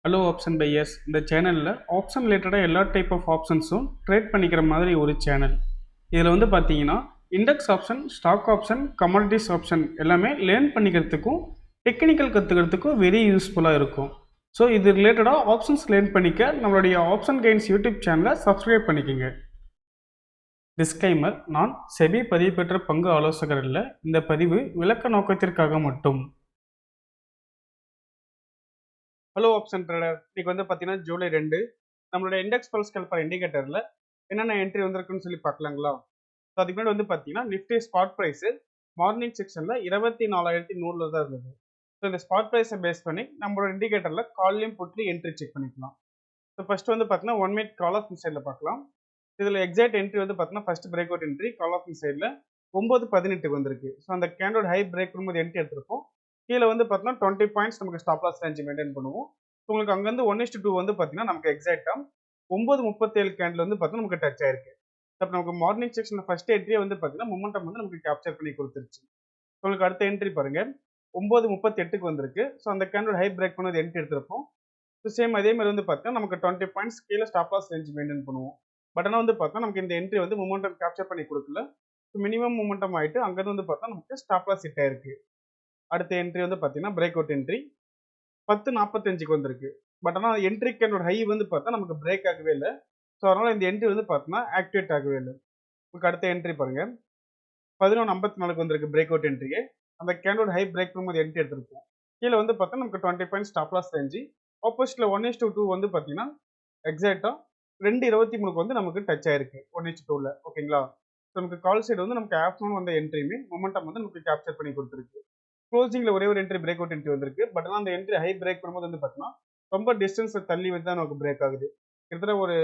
Hello option buyers இந்த சேனலில் option ரிலேட்டடாக எல்லா டைப் ஆஃப் ஆப்ஷன்ஸும் ட்ரேட் பண்ணிக்கிற மாதிரி ஒரு சேனல். இதில் வந்து பார்த்தீங்கன்னா index option, stock option, commodities option எல்லாமே லேர்ன் பண்ணிக்கிறதுக்கும் டெக்னிக்கல் கற்றுக்கிறதுக்கும் வெரி யூஸ்ஃபுல்லாக இருக்கும். ஸோ இது ரிலேட்டடாக ஆப்ஷன்ஸ் லேர்ன் பண்ணிக்க நம்மளுடைய ஆப்ஷன் கைன்ஸ் யூடியூப் சேனலை சப்ஸ்கிரைப் பண்ணிக்கோங்க. டிஸ்க்ளைமர்: நான் செபி பதிவு பெற்ற பங்கு ஆலோசகர் இல்லை. இந்த பதிவு விளக்க நோக்கத்திற்காக மட்டும். ஹலோ ஆப்ஷன் ட்ரேடர், இன்னைக்கு வந்து பார்த்தீங்கன்னா ஜூலை 2 நம்மளோட இண்டெக்ஸ் பல்ஸ் கல்பர் இண்டிகேட்டரில் என்னென்ன என்ட்ரி வந்திருக்குன்னு சொல்லி பார்க்கலாங்களா? ஸோ அதுக்கு முன்னாடி வந்து பார்த்தீங்கன்னா நிஃப்டி ஸ்பாட் ப்ரைஸு மார்னிங் செக்ஷனில் 24,100 தான் இருந்தது. ஸோ இந்த ஸ்பாட் ப்ரைஸை பேஸ் பண்ணி நம்மளோட இண்டிகேட்டரில் கால்லையும் புட்லையும் என்ட்ரி செக் பண்ணிக்கலாம். ஸோ ஃபர்ஸ்ட் வந்து பார்த்தீங்கன்னா 1 மினிட் கால் ஆஃப் சைடில் பார்க்கலாம். இதில் எக்ஸாக்ட் என்ட்ரி வந்து பார்த்தீங்கன்னா first break out entry call of சைடில் 9:18 வந்திருக்கு. ஸோ அந்த கேண்டோட ஹை பிரேக் பண்ணும்போது என்ட்ரி எடுத்திருப்போம். கீழே வந்து பார்த்தீங்கன்னா 20 பாயிண்ட்ஸ் நமக்கு ஸ்டாப் லாஸ் ரேஞ்ச் மெயின்டைன் பண்ணுவோம். உங்களுக்கு அங்கேருந்து 1:2 வந்து பார்த்தீங்கன்னா நமக்கு எக்ஸாக்டாக 9:37 கேண்டில் வந்து பார்த்தீங்கன்னா நமக்கு டச் ஆயிருக்கு. அப்போ நமக்கு மார்னிங் செக்ஷன் ஃபர்ஸ்ட் என்ட்ரியே வந்து பார்த்தீங்கன்னா மொமெண்டம் வந்து நமக்கு கேப்சர் பண்ணி கொடுத்துருச்சு. உங்களுக்கு அடுத்த என்ட்ரி பாருங்க 9:38 வந்திருக்கு. ஸோ அந்த கேண்டோட ஹை பிரேக் பண்ணது என்ட்ரி எடுத்திருப்போம். ஸோ சேம் அதே மாதிரி வந்து பார்த்தீங்கன்னா நமக்கு 20 பாயிண்ட்ஸ் கீழே ஸ்டாப் லாஸ் ரேஞ்ச் மெயின்டைன் பண்ணுவோம். பட் ஆனால் வந்து பார்த்தா நமக்கு இந்த என்ட்ரி வந்து மொமெண்டம் கேப்சர் பண்ணி கொடுக்கல. மினிமம் மொமெண்டம் ஆகிட்டு அங்கேருந்து வந்து பார்த்தா நமக்கு ஸ்டாப் லாஸ் ஹிட் ஆயிருக்கு. அடுத்த என்ட்ரி வந்து பார்த்தீங்கன்னா பிரேக் அவுட் என்ட்ரி 10:45 வந்திருக்கு. பட் ஆனால் என்ட்ரி கேண்டோட ஹை வந்து பார்த்தா நமக்கு பிரேக் ஆகவே இல்லை. ஸோ அதனால இந்த என்ட்ரி வந்து பார்த்தோன்னா ஆக்டிவேட் ஆகவே இல்லை. உங்களுக்கு அடுத்த என்ட்ரி பாருங்க 11:54 வந்திருக்கு பிரேக் அவுட் என்ட்ரியே. அந்த கேண்டோட ஹை பிரேக் பண்ணும்போது என்ட்ரி எடுத்திருப்போம். கீழே வந்து பார்த்தா நமக்கு 20 பாயிண்ட் ஸ்டாப் லாஸ் ரேஞ்சு. ஆப்போசிட்ல 1:2 வந்து பார்த்தீங்கன்னா எக்ஸாக்டா 2:23 வந்து நமக்கு டச் ஆயிருக்கு 1:2ல. ஓகேங்களா? நமக்கு கால் சைடு வந்து நமக்கு ஆஃப்டர்நூன் வந்த என்ட்ரியுமே மொமெண்டம் வந்து நமக்கு கேப்சர் பண்ணி கொடுத்துருக்கு. க்ளோசிங்ல ஒரே ஒரு என்ட்ரி பிரேக் அவுட் என்ட்ரி வந்திருக்கு. பட் ஆனால் அந்த என்ட்ரி ஹை பிரேக் பண்ணும்போது வந்து பார்த்தீங்கன்னா ரொம்ப டிஸ்டன்ஸ் தள்ளி வந்து தான் நமக்கு பிரேக் ஆகுது. கிட்டத்தட்ட ஒரு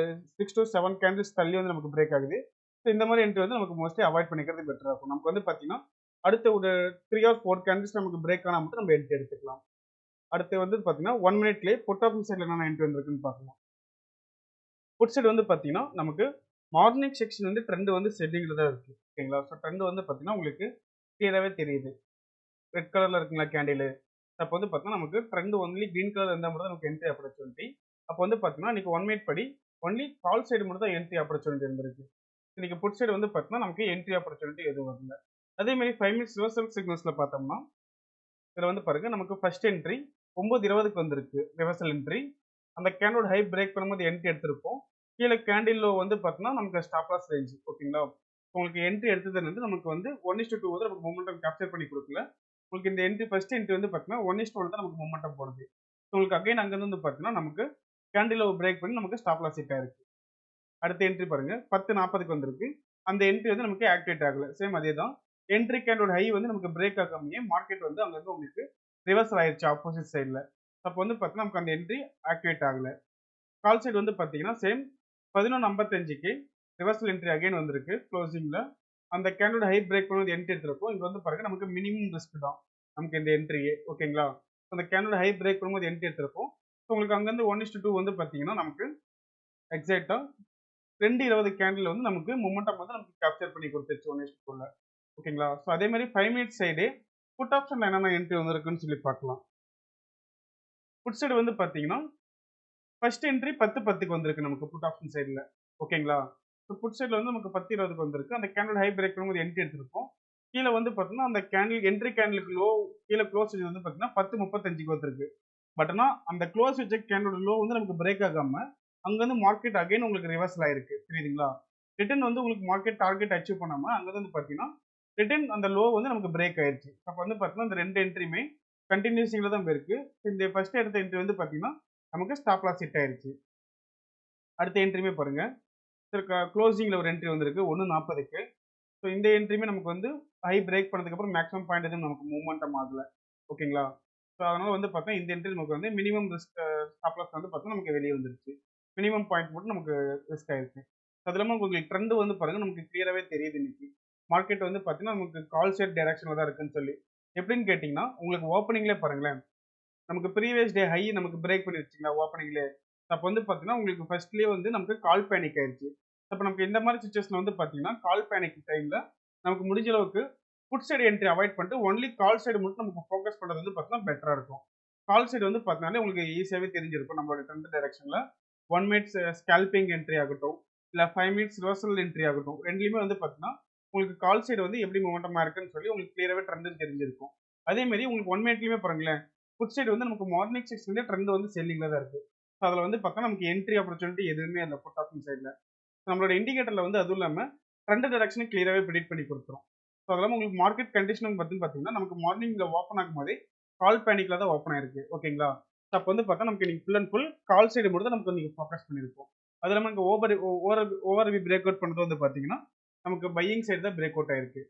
6 to 7 கேண்டில்ஸ் தள்ளி வந்து நமக்கு பிரேக் ஆகுது. ஸோ இந்த மாதிரி என்ட்ரி வந்து நமக்கு மோஸ்ட்லி அவாய்ட் பண்ணிக்கிறது பெட்டராக இருக்கும். நமக்கு வந்து பார்த்தீங்கன்னா அடுத்த ஒரு 3 or 4 கேண்டில்ஸ் நமக்கு பிரேக் ஆனால் மட்டும் நம்ம என்ட்ரி எடுத்துக்கலாம். அடுத்து வந்து பார்த்தீங்கன்னா 1 மினிட்லேயே புட் ஆப்ஷன் சைடில் என்னென்ன என்ட்ரி வந்திருக்குன்னு பார்க்கலாம். புட் சைடு வந்து பார்த்தீங்கன்னா நமக்கு மார்னிங் செக்ஷன் வந்து ட்ரெண்ட் வந்து செட்டிங்கில் தான் இருக்குது. ஓகேங்களா? ஸோ ட்ரெண்ட் வந்து பார்த்தீங்கன்னா உங்களுக்கு கிளியராகவே தெரியுது. ரெட் கலரில் இருக்குங்களா கேண்டில். அப்போ வந்து பார்த்தீங்கன்னா நமக்கு ட்ரெண்ட் ஒன்லி க்ரீன் கலர் இருந்தால் மட்டும் தான் நமக்கு என்ட்ரி ஆப்பர்ச்சுனிட்டி. அப்போ வந்து பார்த்தீங்கன்னா இன்னைக்கு 1 மினிட் படி ஒன்லி கால் சைடு மட்டும் தான் என்ட்ரி ஆப்பர்ச்சுனிட்டி இருந்திருக்கு. இன்னைக்கு புட் சைடு வந்து பார்த்தீங்கன்னா நமக்கு என்ட்ரி ஆப்பர்ச்சுனிட்டி எதுவும் வரல. அதே மாதிரி 5 மினிட்ஸ் ரிவர்சல் சிக்னல்ஸில் பார்த்தோம்னா இதில் வந்து பாருங்க நமக்கு ஃபர்ஸ்ட் என்ட்ரி 9:20 வந்திருக்கு ரிவர்சல் என்ட்ரி. அந்த கேண்டோட ஹை பிரேக் பண்ணும்போது என்ட்ரி எடுத்திருப்போம். கீழே கேண்டில் வந்து பார்த்தீங்கன்னா நமக்கு ஸ்டாப் லாஸ் ரேஞ்ச். ஓகேங்களா? உங்களுக்கு என்ட்ரி எடுத்தது வந்து நமக்கு வந்து 1:2 வந்து நமக்கு மொமெண்டம் கேப்சர் பண்ணி கொடுக்கல. உங்களுக்கு இந்த என்ட்ரி ஃபர்ஸ்ட் என்ட்ரி வந்து பார்த்தீங்கன்னா 1:1 தான் நமக்கு மொமெண்டம் போடுது. உங்களுக்கு அகைன் அங்கேருந்து வந்து பார்த்தீங்கன்னா நமக்கு கேண்டில் பிரேக் பண்ணி நமக்கு ஸ்டாப் லாஸ் ஹிட் ஆயிருக்கு. அடுத்த என்ட்ரி பாருங்க 10:40 வந்திருக்கு. அந்த என்ட்ரி வந்து நமக்கு ஆக்டிவேட் ஆகல. சேம் அதே தான். என்ட்ரி கேண்டோட ஹை வந்து நமக்கு பிரேக் ஆகாமயே மார்க்கெட் வந்து அங்க இருந்து உங்களுக்கு ரிவர்சல் ஆயிருச்சு ஆப்போசிட் சைடுல. அப்போ வந்து பார்த்தீங்கன்னா நமக்கு அந்த என்ட்ரி ஆக்டிவேட் ஆகல. கால் சைடு வந்து பார்த்தீங்கன்னா சேம் 11:55க்கு ரிவர்சல் என்ட்ரி அகைன் வந்திருக்கு க்ளோசிங்ல. அந்த கேண்டோட ஹை பிரேக் பண்ணும்போது என்ட்ரி எடுத்திருப்போம். இங்க வந்து பாருங்க நமக்கு மினிமம் ரிஸ்க் தான் நமக்கு இந்த என்ட்ரியே. ஓகேங்களா? அந்த கேண்டோட ஹை பிரேக் பண்ணும்போது என்ட்ரி எடுத்திருப்போம். உங்களுக்கு அங்கேருந்து 1:2 வந்து பார்த்தீங்கன்னா நமக்கு எக்ஸாக்டா 2:20 கேண்டில் வந்து நமக்கு மொமெண்டம் வந்து நமக்கு கேப்சர் பண்ணி கொடுத்துருச்சு 1:2ல. ஓகேங்களா? ஸோ அதே மாதிரி 5 மினிட்ஸ் சைடு புட் ஆப்ஷன்ல என்னென்ன என்ட்ரி வந்திருக்குன்னு சொல்லி பார்க்கலாம். புட் சைடு வந்து பார்த்தீங்கன்னா ஃபர்ஸ்ட் என்ட்ரி 10:10 வந்திருக்கு நமக்கு புட் ஆப்ஷன் சைடில். ஓகேங்களா? ஸோ புட் சைடில் வந்து நமக்கு 10:20 வந்திருக்கு. அந்த கேண்டில் ஹை பிரேக் பண்ணும்போது என்ட்ரி எடுத்திருப்போம். கீழே வந்து பார்த்தீங்கன்னா அந்த கேண்டில் என்ட்ரி கேண்டிலுக்கு லோ கீழே க்ளோஸ் வந்து பார்த்தீங்கன்னா 10:35 வந்திருக்கு. பட் ஆனால் அந்த க்ளோஸ் வச்ச கேண்டோட லோ வந்து நமக்கு பிரேக் ஆகாம அங்கேருந்து மார்க்கெட் அகைன் உங்களுக்கு ரிவர்சல் ஆயிருக்கு. புரியுதுங்களா? ரிட்டர்ன் வந்து உங்களுக்கு மார்க்கெட் டார்கெட் அச்சீவ் பண்ணாம அங்கே வந்து பார்த்தீங்கன்னா ரிட்டர்ன் அந்த லோ வந்து நமக்கு பிரேக் ஆயிருச்சு. அப்போ வந்து பார்த்தீங்கன்னா இந்த ரெண்டு என்ட்ரியுமே கண்டினியூசிங்கில் தான் போயிருக்கு. இந்த ஃபர்ஸ்ட் எடுத்த என்ட்ரி வந்து பார்த்தீங்கன்னா நமக்கு ஸ்டாப் லாஸ் ஹிட் ஆயிருச்சு. அடுத்த என்ட்ரியுமே பாருங்க க்ளோசிங்கில் ஒரு என்ட்ரி வந்திருக்கு 1:40க்கு. ஸோ இந்த என்ட்ரியுமே நமக்கு வந்து ஹை பிரேக் பண்ணதுக்கப்புறம் மேக்ஸிமம் பாயிண்ட் எதுவும் நமக்கு மூவ்மெண்டம் ஆகல. ஓகேங்களா? ஸோ அதனால வந்து பார்த்தா இந்த என்ட்ரி நமக்கு வந்து மினிமம் ரிஸ்க் ஸ்டாப் லாஸ் வந்து பார்த்தா நமக்கு வெளியே வந்துருச்சு. மினிமம் பாயிண்ட் மட்டும் நமக்கு ரிஸ்க் ஆயிருக்கு. அது இல்லாமல் உங்களுக்கு ட்ரெண்ட் வந்து பாருங்க நமக்கு கிளியராகவே தெரியுது இன்னைக்கு. மார்க்கெட் வந்து பார்த்தீங்கன்னா நமக்கு கால் சைட் டைரக்ஷனில் தான் இருக்குன்னு சொல்லி. எப்படின்னு கேட்டிங்கன்னா உங்களுக்கு ஓப்பனிங்லேயே பாருங்களேன். நமக்கு ப்ரீவியஸ் டே ஹை நமக்கு பிரேக் பண்ணிருச்சுங்களா ஓப்பனிங்லேயே. அப்போ வந்து பார்த்தீங்கன்னா உங்களுக்கு ஃபர்ஸ்ட்லேயே வந்து நமக்கு கால் பேனிக் ஆயிடுச்சு. அப்போ நமக்கு இந்த மாதிரி சுச்சுவேஷன் வந்து பார்த்தீங்கன்னா கால் பேனிக் டைமில் நமக்கு முடிஞ்ச அளவுக்கு புட் சைடு என்ட்ரி அவாய்ட் பண்ணிட்டு ஒன்லி கால் சைடு மட்டும் நமக்கு ஃபோக்கஸ் பண்ணுறது வந்து பார்த்தீங்கன்னா பெட்டராக இருக்கும். கால் சைடு வந்து பார்த்தீங்கன்னா உங்களுக்கு ஈஸியாகவே தெரிஞ்சிருக்கும் நம்மளோட ட்ரெண்ட் டைரக்ஷனில் 1 மினிட்ஸ் ஸ்கேல்பிங் என்ட்ரி ஆகட்டும் இல்லை 5 மினிட்ஸ் ரிவர்சல் என்ட்ரி ஆகட்டும் ரெண்டுலையுமே வந்து பார்த்தீங்கன்னா உங்களுக்கு கால் சைடு வந்து எப்படி மூமெண்டமாக இருக்குன்னு சொல்லி உங்களுக்கு கிளியராகவே ட்ரெண்ட் தெரிஞ்சிருக்கும். அதே மாதிரி உங்களுக்கு 1 மினிட்லையுமே பாருங்களேன் புட் சைடு வந்து நமக்கு மார்னிங் செக்ஷன்லேயே ட்ரெண்ட் வந்து செல்லிங்கில் தான் இருக்குது. ஸோ அதில் வந்து பார்த்தா நமக்கு என்ட்ரி ஆப்பர்ச்சுனிட்டி எதுவுமே இல்லை புட் ஆப்ஷன் சைடில். நம்மளோட இண்டிகேட்டரில் வந்து அதுவும் இல்லாமல் ட்ரெண்ட் டைரக்ஷனை கிளியராகவே ப்ரெடிக்ட் பண்ணி கொடுத்துரும். ஸோ அதெல்லாம் உங்களுக்கு மார்க்கெட் கண்டிஷன் பார்த்தீங்கன்னா நமக்கு மார்னிங்கில் ஓப்பன் ஆகும் போதே கால் பேனிக்ல தான் ஓப்பன் ஆயிருக்கு. ஓகேங்களா? ஸோ அப்போ வந்து பார்த்தா நமக்கு நீங்கள் full and full call side மட்டும் தான் நமக்கு நீங்கள் ஃபோக்கஸ் பண்ணியிருக்கோம். அது இல்லாமல் நமக்கு ஓவர் பிரேக் அவுட் பண்ணது வந்து பார்த்தீங்கன்னா நமக்கு பையிங் சைடு தான் பிரேக் அவுட் ஆயிருக்கு.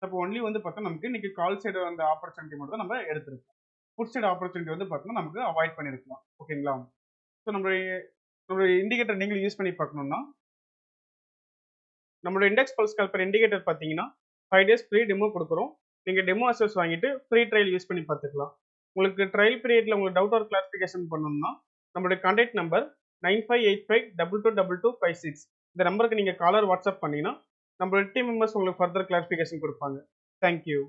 அப்போ ஒன்லி வந்து பார்த்தா நமக்கு இன்னைக்கு கால் சைடு அந்த ஆப்பர்ச்சுனிட்டி மட்டும் தான் நம்ம எடுத்திருக்கோம். புட் சைடு ஆப்பர்ச்சுனிட்டி வந்து பார்த்தீங்கன்னா நமக்கு அவாய்ட் பண்ணியிருக்கலாம். ஓகேங்களா? ஸோ நம்மளுடைய இண்டிகேட்டர் நீங்களும் யூஸ் பண்ணி பார்க்கணும்னா நம்மளோட இண்டெக்ஸ் பல்ஸ் கால்குலேட்டர் இண்டிகேட்டர் பார்த்தீங்கன்னா 5 days ஃப்ரீ டெமோ கொடுக்குறோம். நீங்கள் டெமோ அசஸ் வாங்கிட்டு ஃப்ரீ ட்ரையல் யூஸ் பண்ணி பார்த்துக்கலாம். உங்களுக்கு ட்ரையல் பீரியட்ல உங்களுக்கு டவுட் ஆர் கிளாரிஃபிகேஷன் பண்ணணும்னா நம்மளுடைய கான்டாக்ட் நம்பர் 9585222256 இந்த நம்பருக்கு நீங்கள் காலர் வாட்ஸ்அப் பண்ணீங்கன்னா நம்மளோட டீம் மெம்பர்ஸ் உங்களுக்கு ஃபர்தர் கிளாரிஃபிகேஷன் கொடுப்பாங்க. தேங்க்யூ.